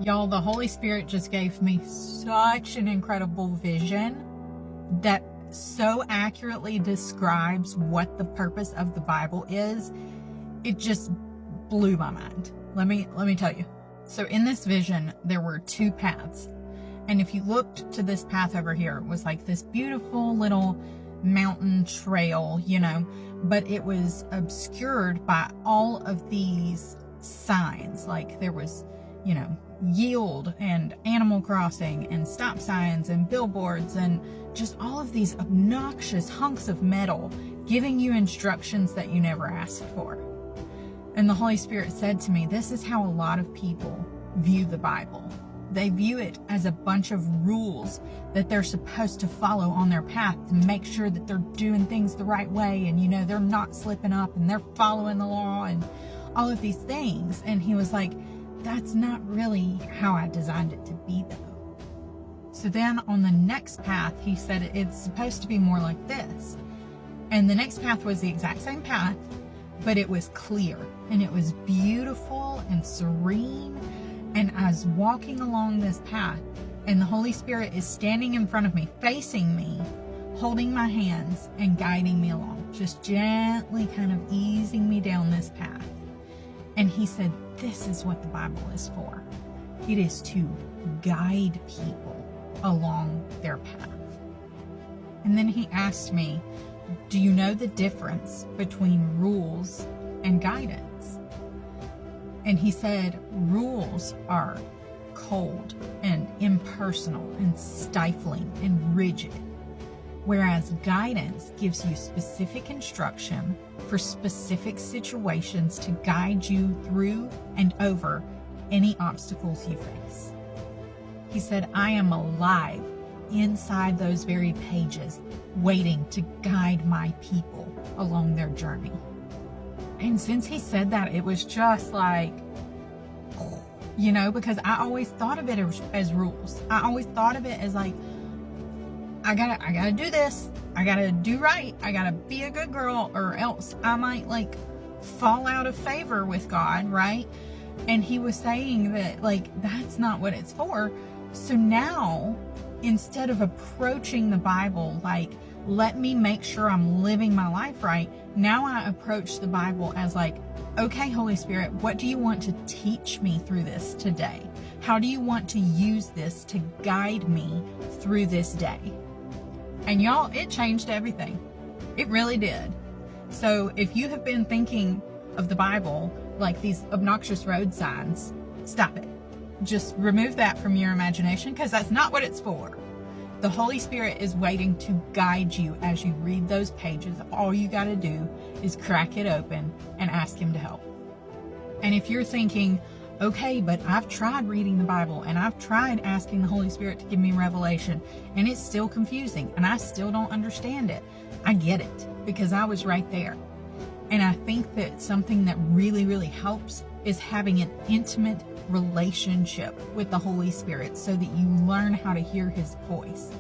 Y'all, the Holy Spirit just gave me such an incredible vision that so accurately describes what the purpose of the Bible is. It just blew my mind. Let me tell you. So in this vision, there were two paths. And if you looked to this path over here, it was like this beautiful little mountain trail, but it was obscured by all of these signs. Like there was, yield and Animal Crossing and stop signs and billboards and just all of these obnoxious hunks of metal giving you instructions that you never asked for. And the Holy Spirit said to me, this is how a lot of people view the Bible. They view it as a bunch of rules that they're supposed to follow on their path to make sure that they're doing things the right way and, they're not slipping up and they're following the law and all of these things. And he was like, that's not really how I designed it to be, though. So then on the next path, he said it's supposed to be more like this. And the next path was the exact same path, but it was clear and it was beautiful and serene. And I was walking along this path and the Holy Spirit is standing in front of me, facing me, holding my hands and guiding me along, just gently kind of easing me down this path. And he said, this is what the Bible is for. It is to guide people along their path. And then he asked me, do you know the difference between rules and guidance? And he said, rules are cold and impersonal and stifling and rigid, whereas guidance gives you specific instruction for specific situations to guide you through and over any obstacles you face. He said, I am alive inside those very pages, waiting to guide my people along their journey. And since he said that, it was just like, because I always thought of it as rules. I always thought of it as like, I gotta do this. I gotta do right. I gotta be a good girl or else I might fall out of favor with God, right? And he was saying that that's not what it's for. So now, instead of approaching the Bible let me make sure I'm living my life right, now I approach the Bible as okay, Holy Spirit, what do you want to teach me through this today? How do you want to use this to guide me through this day? And y'all, it changed everything. It really did. So if you have been thinking of the Bible like these obnoxious road signs, stop it. Just remove that from your imagination because that's not what it's for. The Holy Spirit is waiting to guide you as you read those pages. All you got to do is crack it open and ask him to help. And if you're thinking, okay, but I've tried reading the Bible and I've tried asking the Holy Spirit to give me revelation and it's still confusing and I still don't understand it. I get it because I was right there. And I think that something that really, really helps is having an intimate relationship with the Holy Spirit so that you learn how to hear his voice.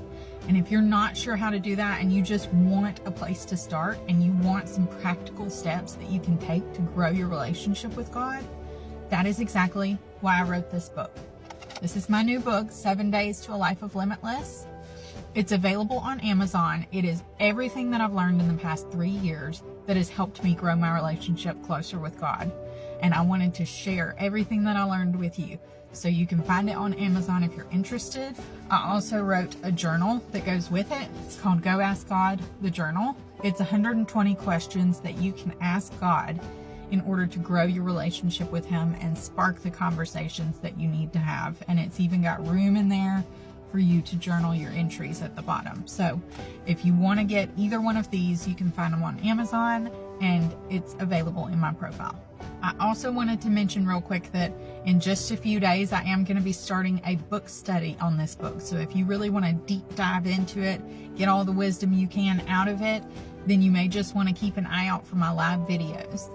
And if you're not sure how to do that and you just want a place to start and you want some practical steps that you can take to grow your relationship with God, that is exactly why I wrote this book. This is my new book, 7 Days to a Life of Limitless. It's available on Amazon. It is everything that I've learned in the past 3 years that has helped me grow my relationship closer with God. And I wanted to share everything that I learned with you. So you can find it on Amazon if you're interested. I also wrote a journal that goes with it. It's called Go Ask God, the Journal. It's 120 questions that you can ask God in order to grow your relationship with him and spark the conversations that you need to have. And it's even got room in there for you to journal your entries at the bottom. So if you want to get either one of these, you can find them on Amazon and it's available in my profile. I also wanted to mention real quick that in just a few days, I am going to be starting a book study on this book. So if you really want to deep dive into it, get all the wisdom you can out of it, then you may just want to keep an eye out for my live videos.